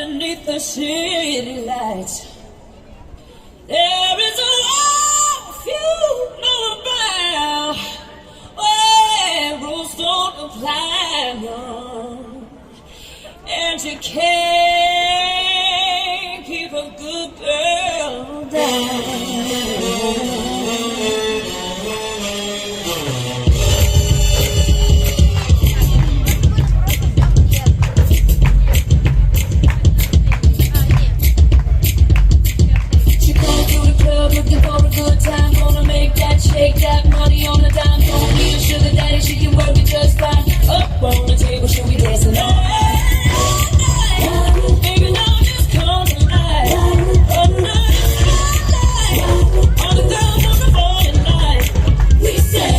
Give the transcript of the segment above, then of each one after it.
underneath the city lights. There is a life you know about where rules don't apply, no. And you can't keep a good girl down. Looking for a good time, gonna make that shake that money on the dime. Don't need a sugar daddy, she can work it just fine. Up on the table, should we dance tonight? Baby, now just come tonight. Under the spotlight, all the girls on the morning night. We say,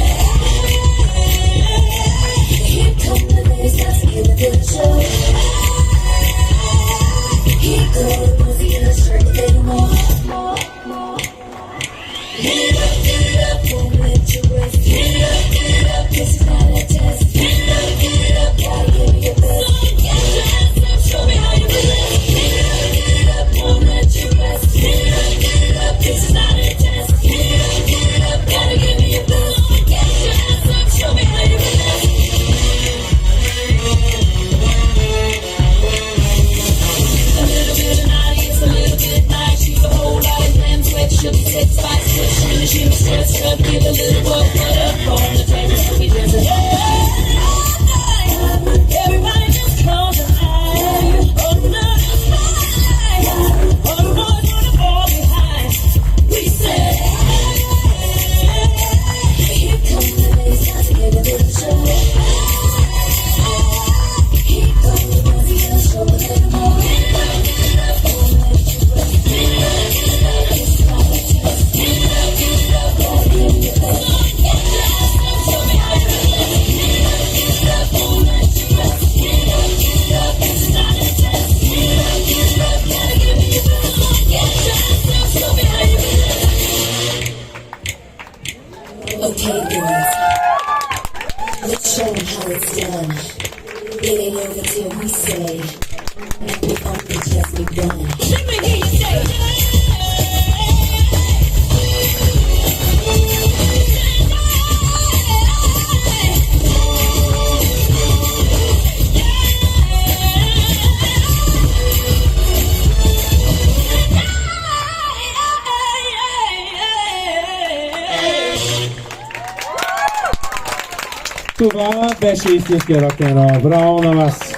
here come the ladies, let's give a good show. Here go the pussy in the shirt, they more. Get it up, won't let you rest. Get it up, this is not a test. Get it up, gotta give me your best. So get your ass up, show me how you do it. Get it up, won't let you rest. Get it up, this is not a test. Get it up, gotta give me your best. So get your ass up, show me how you do it. A little bit of naughty, it's a little bit nice. She's a whole lot of glam, sweat, sugar, sex, spice. Shimmy, strut, strut, give a little work, put up on the table, so we dance it. Everybody just come tonight. Under the spotlight, all the boys wanna fall behind. We say, here come the ladies, time to get a little show. Here come the boys, you gotta show a little more. Get it up, won't let you rest. Get it up, it's not a test. Get it up, gotta give me your best. Get your ass up, show me how you do it. Get it up, won't let you rest. Get it up, it's not a test. Get it up, gotta give me your best. Get your ass up, show me how you do it. Okay, boys, let's show them how it's done. It ain't over till we say, and we only just begun. Let me hear you say, Това беше истинския рок-н-рол. Браво на вас!